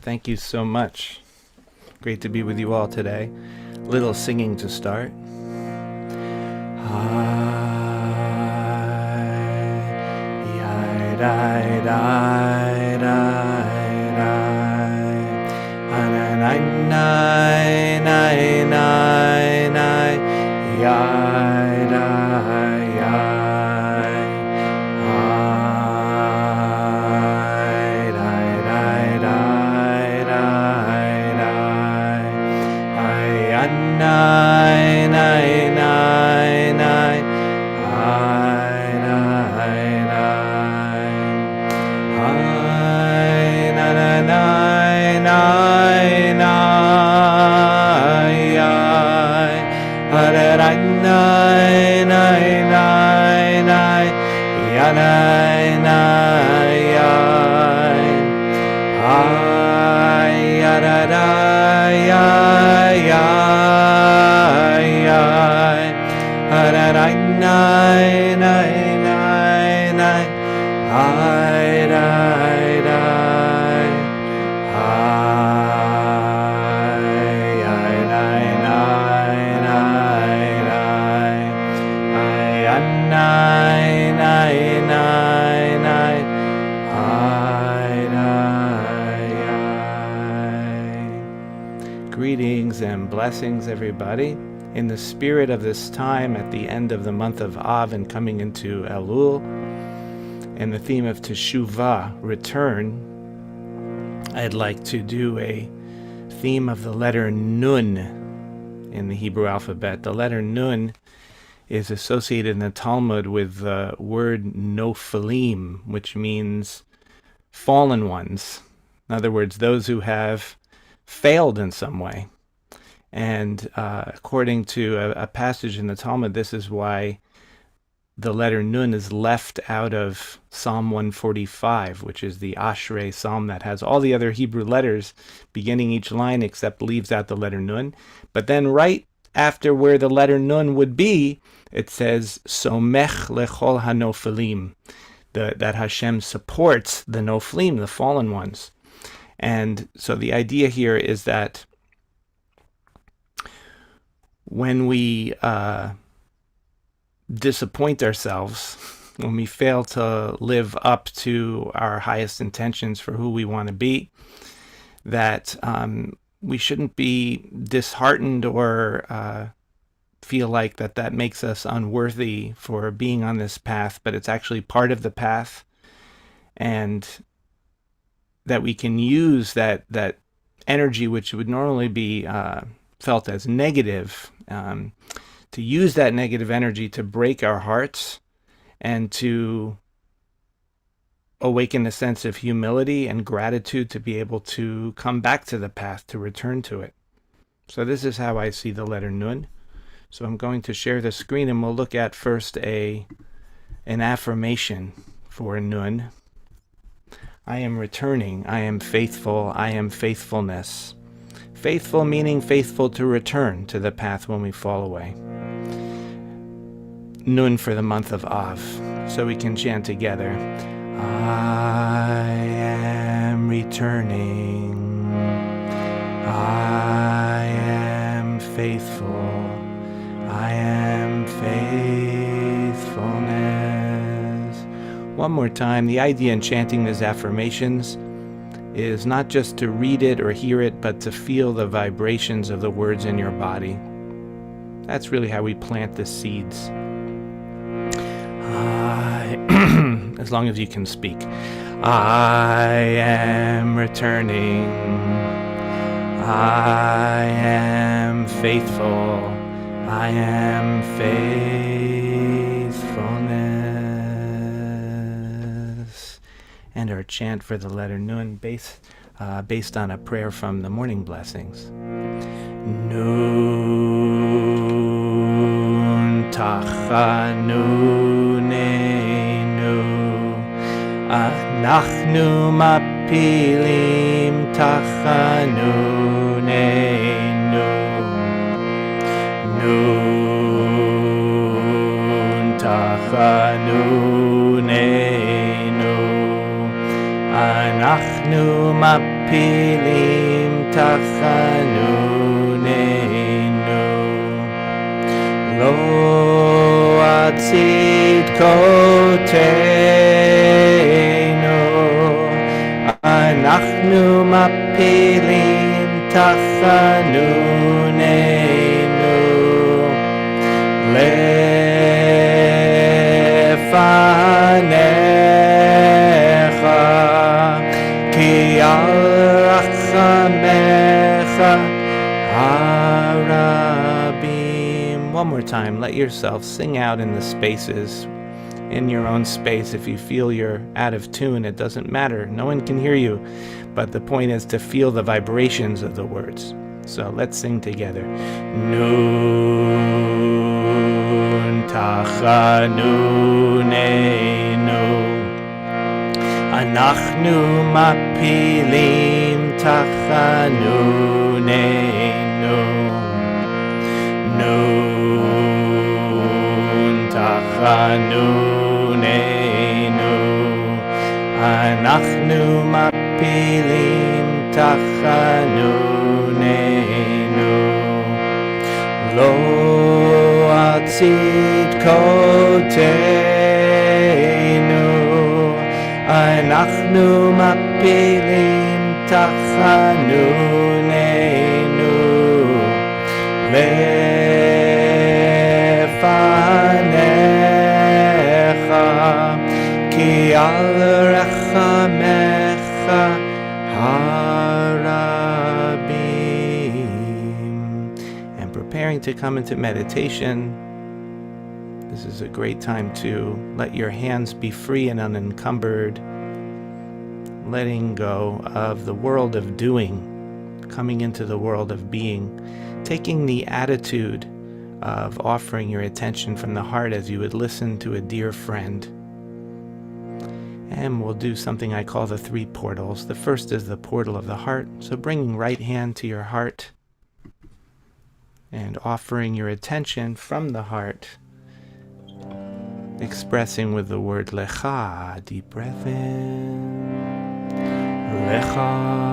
Thank you so much. Great to be with you all today. Little singing to start. Greetings and blessings, everybody. In the spirit of this time at the end of the month of Av and coming into Elul, and the theme of Teshuvah, return, I'd like to do a theme of the letter Nun in the Hebrew alphabet. The letter Nun is associated in the Talmud with the word Nophilim, which means fallen ones. In other words, those who have failed in some way. And according to a passage in the Talmud, this is why the letter Nun is left out of Psalm 145, which is the Ashrei Psalm that has all the other Hebrew letters beginning each line except leaves out the letter Nun. But then right after where the letter Nun would be, it says, Somech lechol hanophilim, that Hashem supports the Nophilim, the fallen ones. And so the idea here is that when we disappoint ourselves, when we fail to live up to our highest intentions for who we want to be, that we shouldn't be disheartened or feel like that makes us unworthy for being on this path, but it's actually part of the path, and that we can use that energy, which would normally be felt as negative, to use that negative energy to break our hearts and to awaken a sense of humility and gratitude to be able to come back to the path, to return to it. So this is how I see the letter Nun. So I'm going to share the screen, and we'll look at first an affirmation for Nun. I am returning, I am faithful, I am faithfulness. Faithful meaning faithful to return to the path when we fall away. Nun for the month of Av. So we can chant together. I am returning. I am faithful. I am faithfulness. One more time. The idea in chanting these affirmations is not just to read it or hear it, but to feel the vibrations of the words in your body. That's really how we plant the seeds. As long as you can speak. I am returning. I am faithful. I am faithfulness. And our chant for the letter Nun based on a prayer from the morning blessings. Nun tachanunenu, anachnu mapilim tachanunenu. Nun tachanunenu, anachnu mapilim mapilim tachanunenu lo atzid koteinu anachnu mapilim tachanunenu lefanecha ki al rachamecha harabim. One more time, let yourself sing out in the spaces, in your own space. If you feel you're out of tune, it doesn't matter. No one can hear you. But the point is to feel the vibrations of the words. So let's sing together. Nun tachanunenu anachnu mapilim tachanunenu Nun tachanunenu anachnu mapilim tachanunenu lo atzid koteinu anachnu mapilim tachanunenu lefanecha ki al rachamecha harabim. And preparing to come into meditation, this is a great time to let your hands be free and unencumbered, letting go of the world of doing, coming into the world of being, taking the attitude of offering your attention from the heart as you would listen to a dear friend. And we'll do something I call the 3 portals. The first is the portal of the heart, so bringing right hand to your heart and offering your attention from the heart, expressing with the word lecha, deep breath in, lecha.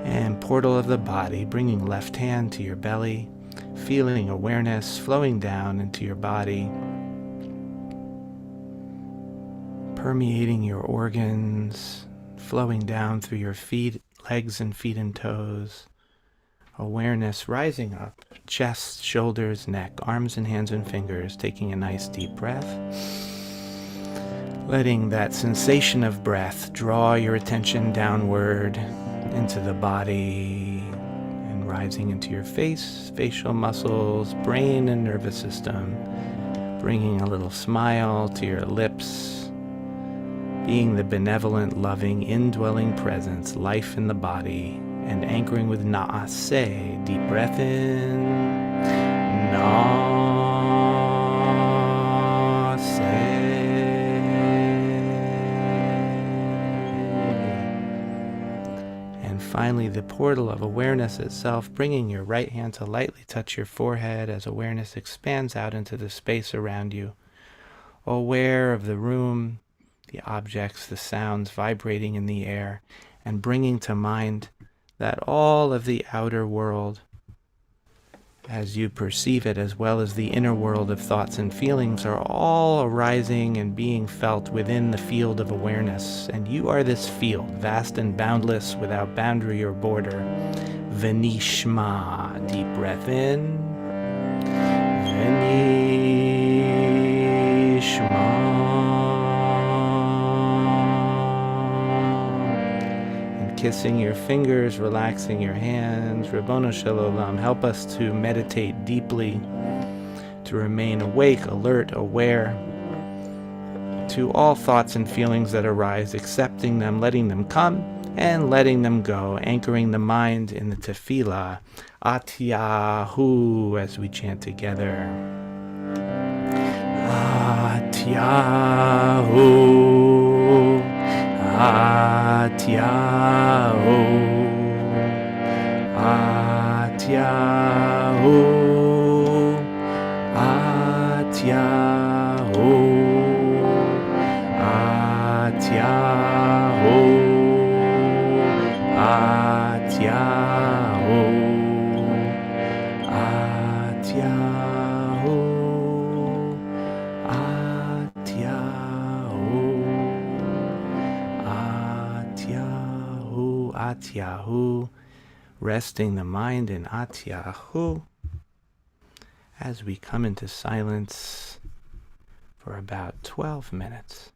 And portal of the body, bringing left hand to your belly, feeling awareness flowing down into your body, permeating your organs, flowing down through your feet, legs and feet and toes. Awareness rising up, chest, shoulders, neck, arms and hands and fingers, taking a nice deep breath. Letting that sensation of breath draw your attention downward into the body and rising into your face, facial muscles, brain and nervous system, bringing a little smile to your lips, being the benevolent, loving, indwelling presence, life in the body, and anchoring with na'aseh, deep breath in, na'aseh. And finally, the portal of awareness itself, bringing your right hand to lightly touch your forehead as awareness expands out into the space around you, aware of the room, the objects, the sounds vibrating in the air, and bringing to mind that all of the outer world, as you perceive it, as well as the inner world of thoughts and feelings, are all arising and being felt within the field of awareness. And you are this field, vast and boundless, without boundary or border. V'nishma, deep breath in. V'nishma. Kissing your fingers, relaxing your hands. Ribbono Shel Olam, help us to meditate deeply, to remain awake, alert, aware to all thoughts and feelings that arise, accepting them, letting them come, and letting them go, anchoring the mind in the tefillah, Atyahu, as we chant together. Atyahu. Atyahu, Atyahu, Atyahu, Atyahu, resting the mind in Atyahu as we come into silence for about 12 minutes.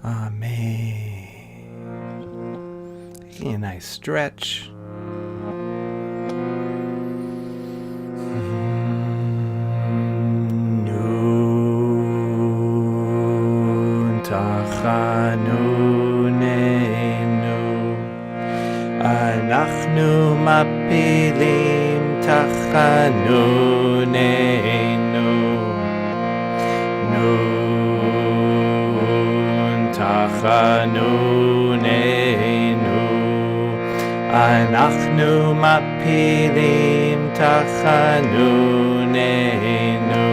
Amen. Taking a nice stretch. Nun tachanunenu, anachnu mapilim tachanunenu. Nun tachanunenu, anachnu mapilim tachanunenu.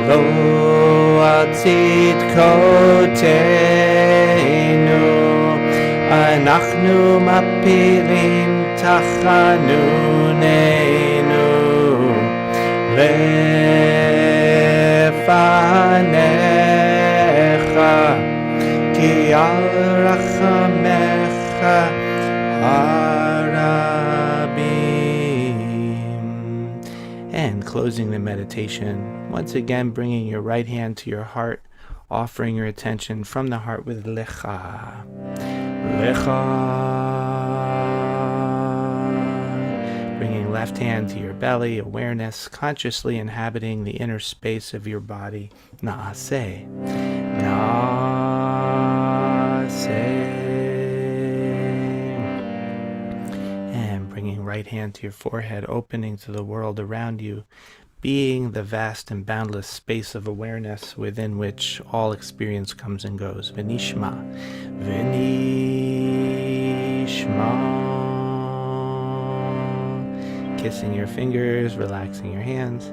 Lo atzid koteinu, anachnu mapilim tachanunenu. Lefanecha, ki al rachamecha harabim. And closing the meditation, once again bringing your right hand to your heart, offering your attention from the heart with Lecha. Lecha. Bringing left hand to your belly, awareness, consciously inhabiting the inner space of your body. Naaseh. Naaseh. And bringing right hand to your forehead, opening to the world around you, being the vast and boundless space of awareness within which all experience comes and goes. V'nishma. V'nishma. Kissing your fingers, relaxing your hands.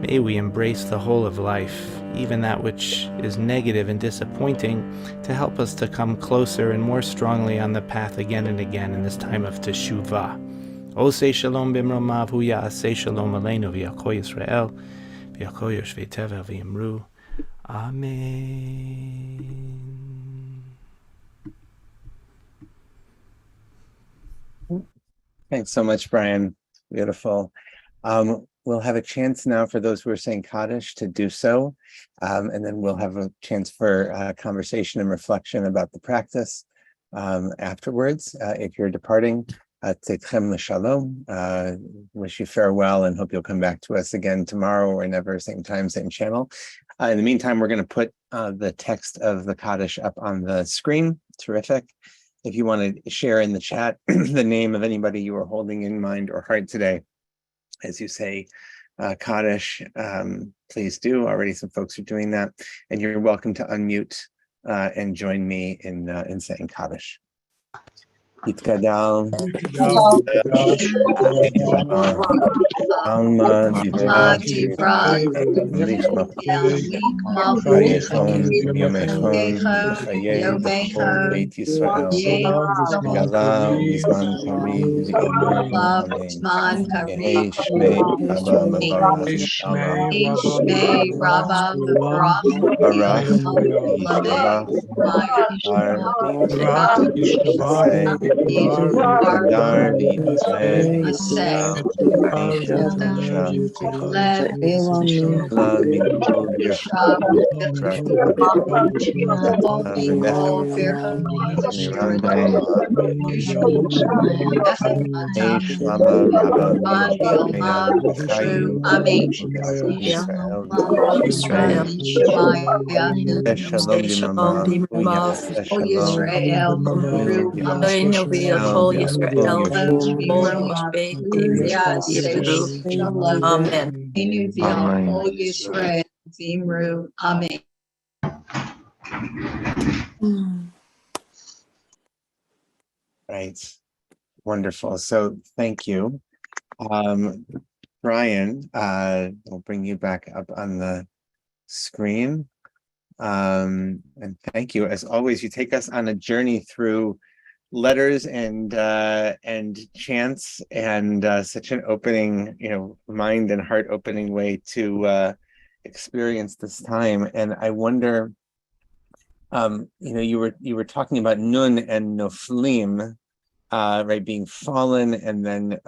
May we embrace the whole of life, even that which is negative and disappointing, to help us to come closer and more strongly on the path again and again in this time of teshuvah. Oseh shalom b'mromav hu ya'aseh shalom aleinu v'yakol Yisrael v'yakol yoshvei tevel v'yimru Amen. Thanks so much, Brian. Beautiful. We'll have a chance now for those who are saying Kaddish to do so. And then we'll have a chance for conversation and reflection about the practice afterwards. If you're departing, Teitchem l'shalom. Wish you farewell and hope you'll come back to us again tomorrow or whenever, same time, same channel. In the meantime, we're going to put the text of the Kaddish up on the screen. Terrific. If you want to share in the chat the name of anybody you are holding in mind or heart today, as you say Kaddish, please do. Already some folks are doing that. And you're welcome to unmute and join me in saying Kaddish. Yitkadal, Alma, Divra, Lichma, Chayechon, Yomechon, Chaye, Beit Yisrael, Gala, Bizman Karev, Zi'omer, Amen. Yehei Shmei Rabba Mabarach, Barach, Yishtabach, Har, Yisrael, Kadar, Yitzle, La Mikol Bircha, Mirandai, Shlama Rabba, Chayu, Israel, Shalom Dimamav, Uya, Shalom, Amen. Amen. Right. Wonderful. So thank you. Brian, we'll bring you back up on the screen. And thank you. As always, you take us on a journey through letters and chants, and such an opening, mind and heart opening way to experience this time. And I wonder, you were talking about nun and noflim, right, being fallen, and then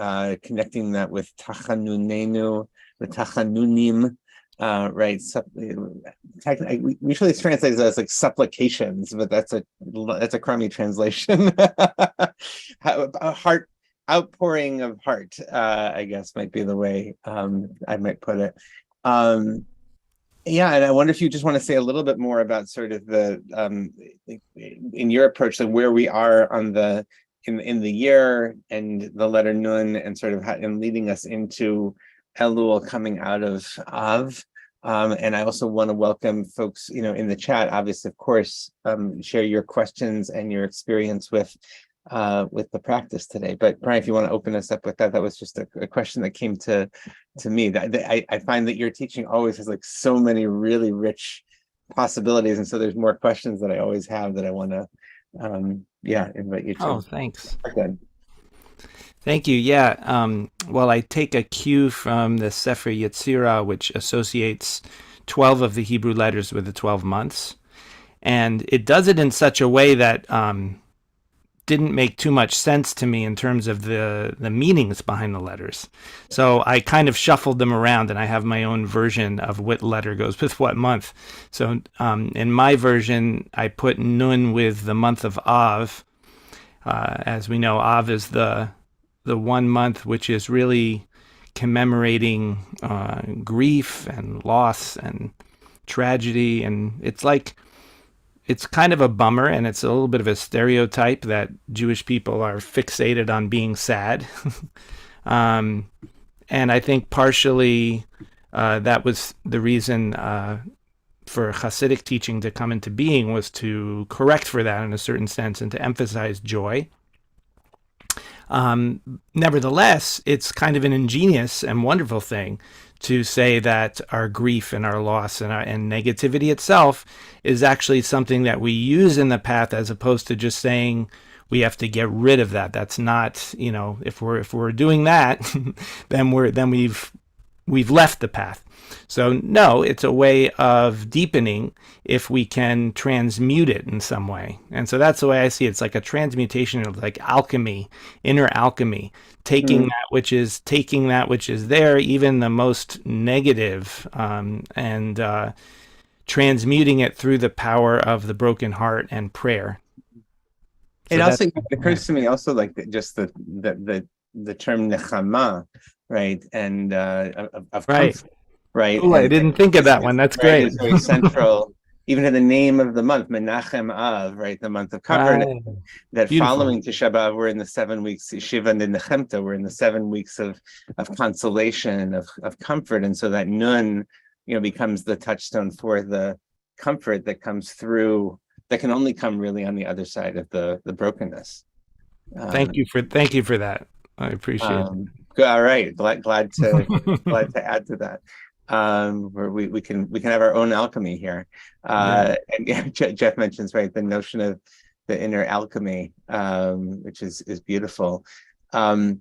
connecting that with tachanunenu, the tachanunim, right? We usually translate it as like supplications, but that's a crummy translation. A heart outpouring of heart, I guess might be the way I might put it. Yeah, and I wonder if you just want to say a little bit more about sort of the in your approach, like where we are on the in the year and the letter Nun, and sort of and leading us into Elul coming out of Av. And I also want to welcome folks, in the chat. Obviously, of course, share your questions and your experience with the practice today. But Brian, if you want to open us up with that was just a question that came to me. That I find that your teaching always has like so many really rich possibilities, and so there's more questions that I always have that I want to invite you to. Oh, thanks. Good. Thank you. Yeah. Well, I take a cue from the Sefer Yetzirah, which associates 12 of the Hebrew letters with the 12 months. And it does it in such a way that didn't make too much sense to me in terms of the meanings behind the letters. So I kind of shuffled them around, and I have my own version of what letter goes with what month. So in my version, I put Nun with the month of Av. As we know, Av is the 1 month which is really commemorating grief and loss and tragedy. And it's kind of a bummer, and it's a little bit of a stereotype that Jewish people are fixated on being sad. And I think partially that was the reason for Hasidic teaching to come into being, was to correct for that in a certain sense and to emphasize joy. Nevertheless, it's kind of an ingenious and wonderful thing to say that our grief and our loss and negativity itself is actually something that we use in the path, as opposed to just saying we have to get rid of that. That's not, if we're doing that, then we've left the path. So no, it's a way of deepening if we can transmute it in some way. And so that's the way I see it. It's like a transmutation of like alchemy, inner alchemy, taking that which is there, even the most negative, and transmuting it through the power of the broken heart and prayer. So it also occurs to me also like just the term nechama, right? And of comfort. Right. Oh, I didn't think of that one. That's great. It's very central, even to the name of the month, Menachem Av, right? The month of comfort. Right. That beautiful. Following Tisha B'Av, we're in the 7 weeks, Shiva and Nechemta, we're in the 7 weeks of consolation, of comfort. And so that Nun, becomes the touchstone for the comfort that comes through, that can only come really on the other side of the brokenness. Thank you for that. I appreciate it. All right. Glad to add to that. Where we can have our own alchemy here. And Jeff mentions, right, the notion of the inner alchemy, which is beautiful. I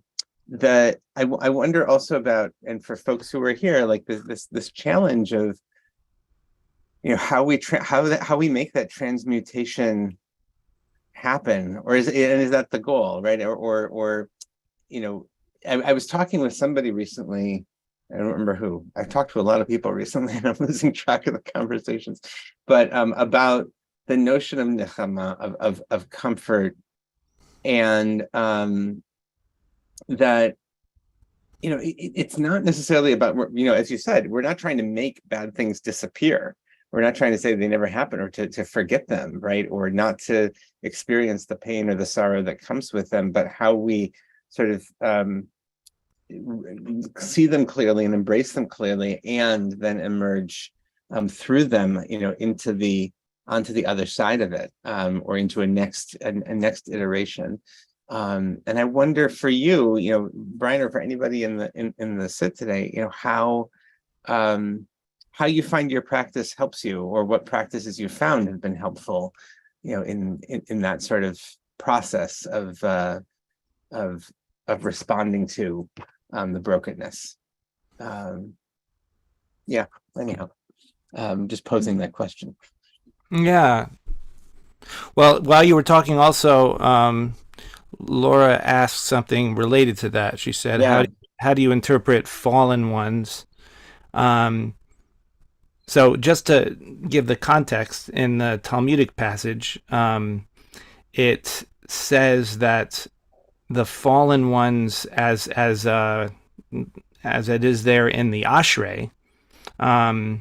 wonder also about, and for folks who are here, like this challenge of, how we make that transmutation happen, or is that the goal, right? Or I was talking with somebody recently. I don't remember who. I've talked to a lot of people recently, and I'm losing track of the conversations. But about the notion of nechama, of comfort, and that it's not necessarily about, as you said, we're not trying to make bad things disappear. We're not trying to say they never happen, or to forget them, right? Or not to experience the pain or the sorrow that comes with them, but how we sort of see them clearly and embrace them clearly, and then emerge through them, onto the other side of it, or into a next iteration. And I wonder for you, Brian, or for anybody in the sit today, how you find your practice helps you, or what practices you found have been helpful, in that sort of process of responding to the brokenness. Anyhow, just posing that question. Yeah. Well, while you were talking also, Laura asked something related to that. She said, how do you interpret fallen ones? So just to give the context in the Talmudic passage, it says that the fallen ones, as it is there in the Ashrei. Oh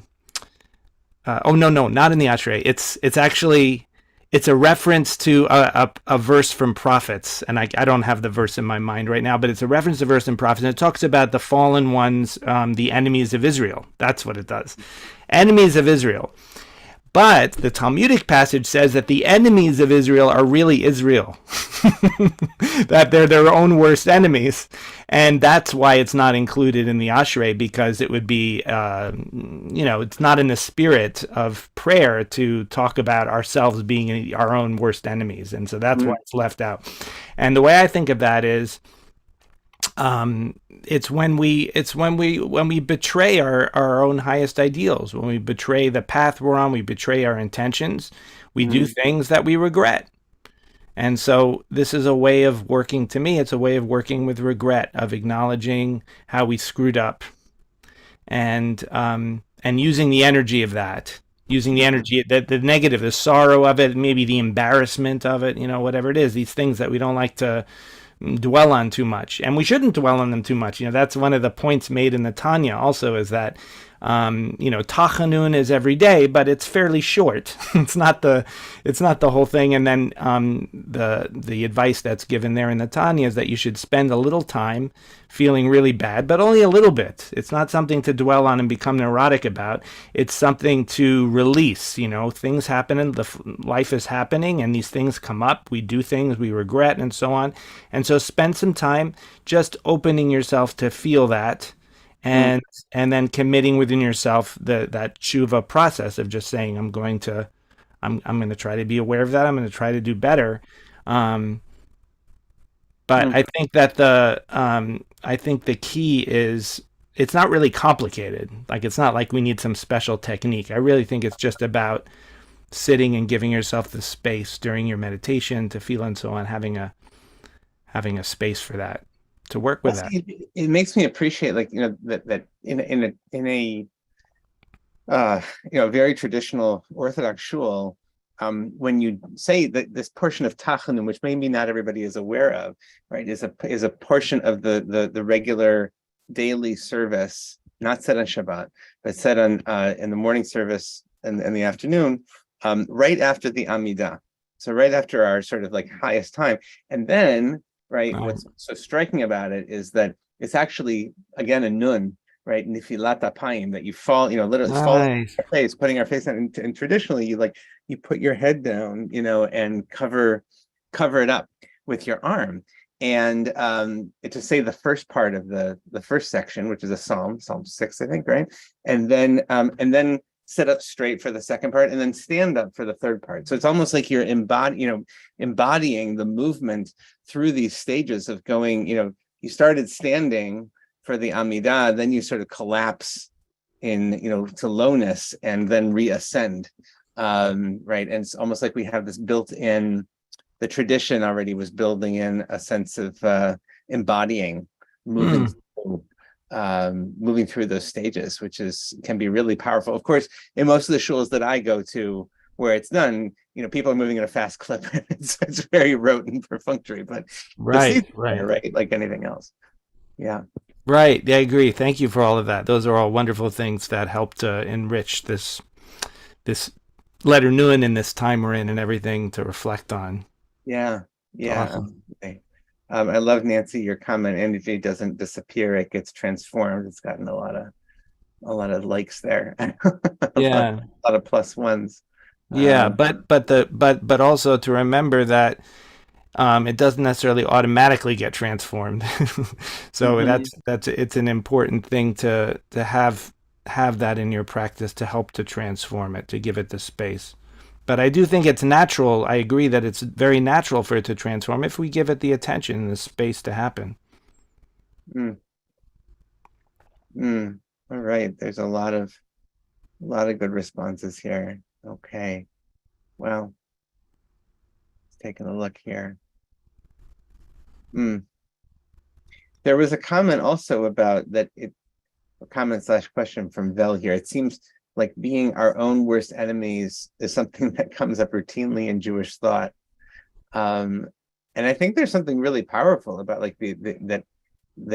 no, not in the Ashrei. It's actually it's a reference to a verse from prophets, and I don't have the verse in my mind right now, but it's a reference to verse in prophets, and it talks about the fallen ones, the enemies of Israel. That's what it does, enemies of Israel. But the Talmudic passage says that the enemies of Israel are really Israel, that they're their own worst enemies. And that's why it's not included in the Ashrei, because it would be, it's not in the spirit of prayer to talk about ourselves being our own worst enemies. And so that's why it's left out. And the way I think of that is, it's when we betray our own highest ideals, when we betray the path we're on, we betray our intentions, we do things that we regret. And so this is a way of working, to me, it's a way of working with regret, of acknowledging how we screwed up, and using the energy of that, using the energy, the negative, the sorrow of it, maybe the embarrassment of it, whatever it is, these things that we don't like to dwell on too much, and we shouldn't dwell on them too much. That's one of the points made in the Tanya also, is that Tachanun is every day, but it's fairly short. it's not the whole thing. And then the advice that's given there in the Tanya is that you should spend a little time feeling really bad, but only a little bit. It's not something to dwell on and become neurotic about. It's something to release. Things happen, and life is happening, and these things come up. We do things we regret, and so on. And so spend some time just opening yourself to feel that, and then committing within yourself that tshuva process of just saying, I'm going to try to be aware of that. I'm going to try to do better. But I think that the key is, it's not really complicated. Like, it's not like we need some special technique. I really think it's just about sitting and giving yourself the space during your meditation to feel, and so on, having a space for that, to work with that. It makes me appreciate, that in a very traditional Orthodox shul, when you say that this portion of Tachanun, which maybe not everybody is aware of, right, is a portion of the regular daily service, not said on Shabbat, but said on in the morning service and the afternoon, right after the Amidah. So right after our sort of highest time, and then. Right. What's so striking about it is that it's actually, again, a nun, right? Nifilat apayim, that you fall, literally fall on our face, putting our face on. And traditionally, you put your head down, and cover it up with your arm. And to say the first part of the first section, which is a Psalm 6, I think, right? And then sit up straight for the second part, and then stand up for the third part. So it's almost like you're embodying the movement through these stages of going, you started standing for the Amidah, then you sort of collapse in, to lowness, and then reascend. Right. And it's almost like we have this built-in, the tradition already was building in a sense of embodying, moving through those stages, which can be really powerful. Of course, in most of the shuls that I go to, where it's done, people are moving at a fast clip. it's very rote and perfunctory, but right, like anything else. Yeah. Right. I agree. Thank you for all of that. Those are all wonderful things that help to enrich this letter nun in this time we're in, and everything to reflect on. Yeah. Yeah. Awesome. Okay. I love, Nancy, your comment. Energy doesn't disappear; it gets transformed. It's gotten a lot of likes there. Yeah, a lot of plus ones. Yeah, but also to remember that it doesn't necessarily automatically get transformed. So it's an important thing to have that in your practice, to help to transform it, to give it the space. But I do think it's natural. I agree that it's very natural for it to transform if we give it the attention and the space to happen. All right. There's a lot of good responses here. Okay. Well, taking a look here. There was a comment also about that. A comment / question from Vel here. It seems like being our own worst enemies is something that comes up routinely in Jewish thought. And I think there's something really powerful about like the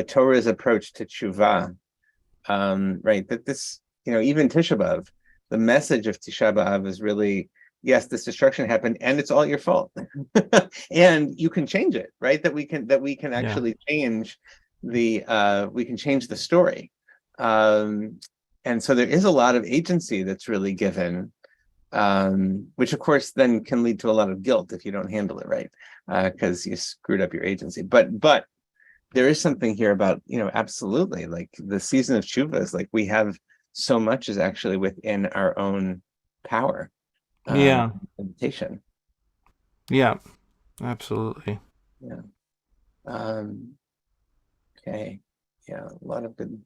Torah's approach to tshuva, right? That this, even Tisha B'Av, the message of Tisha B'Av is really, yes, this destruction happened, and it's all your fault, and you can change it, right? That we can actually change the story, and so there is a lot of agency that's really given, which of course then can lead to a lot of guilt if you don't handle it right, because you screwed up your agency. But there is something here about, absolutely, like the season of tshuva is like we have so much is actually within our own power. Yeah. Meditation. Yeah, absolutely. Yeah. Okay. Yeah, a lot of good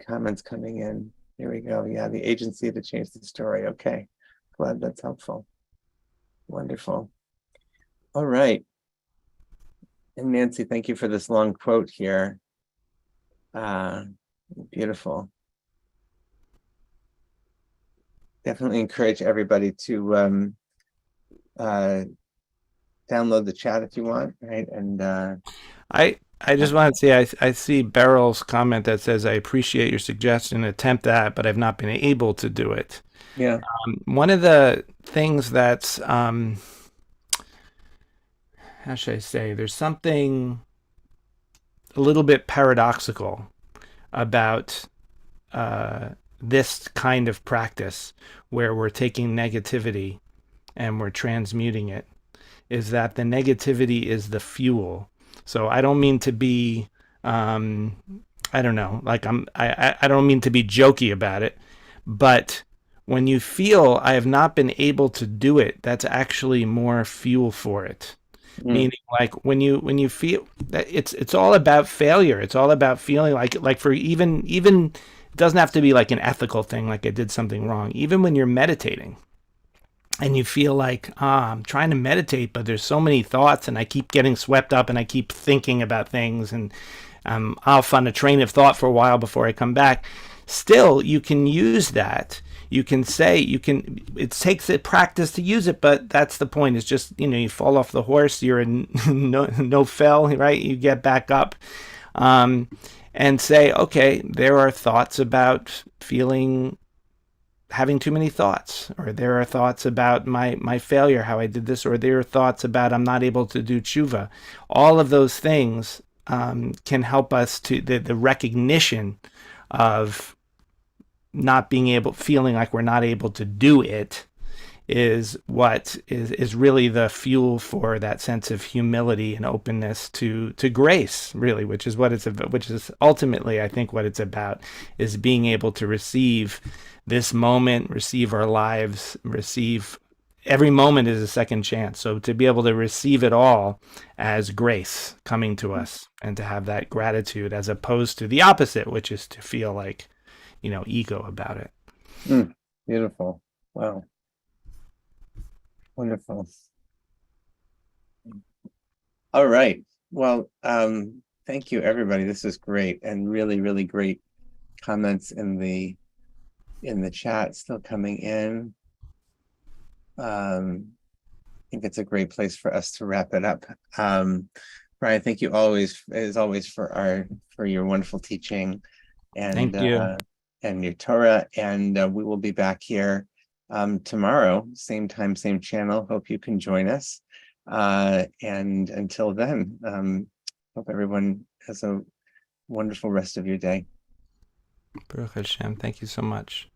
comments coming in. Here we go. Yeah, the agency to change the story. Okay. Glad that's helpful. Wonderful. All right. And Nancy, thank you for this long quote here. Beautiful. Definitely encourage everybody to download the chat if you want, right? And I just want to say I see Beryl's comment that says, I appreciate your suggestion, attempt that, but I've not been able to do it. yeah. One of the things that's, how should I say, there's something a little bit paradoxical about this kind of practice where we're taking negativity and we're transmuting it, is that the negativity is the fuel. So I don't mean to be, I don't know, like I don't mean to be jokey about it, but when you feel I have not been able to do it, that's actually more fuel for it. Meaning, like when you feel that it's all about failure. It's all about feeling like for even it doesn't have to be like an ethical thing, like I did something wrong. Even when you're meditating and you feel like, I'm trying to meditate, but there's so many thoughts and I keep getting swept up and I keep thinking about things, and I'm off on a train of thought for a while before I come back. Still, you can use that. You can say, it takes a practice to use it, but that's the point. It's just, you fall off the horse, you're in no fell, right? You get back up, and say, okay, there are thoughts about having too many thoughts, or there are thoughts about my failure, how I did this, or there are thoughts about I'm not able to do tshuva. All of those things can help us to the recognition of not being able, feeling like we're not able to do it, is what is really the fuel for that sense of humility and openness to grace, really, which is what it's about, which is ultimately, I think, what it's about, is being able to receive this moment, receive our lives, receive every moment is a second chance. So to be able to receive it all as grace coming to us, and to have that gratitude, as opposed to the opposite, which is to feel like, ego about it. Beautiful. Wow. Wonderful. All right. Well, thank you, everybody. This is great, and really, really great comments in the chat still coming in. I think it's a great place for us to wrap it up. Brian, thank you as always for your wonderful teaching, and Thank you. And your Torah. And we will be back here tomorrow, same time, same channel. Hope you can join us. And until then, hope everyone has a wonderful rest of your day. Baruch Hashem. Thank you so much.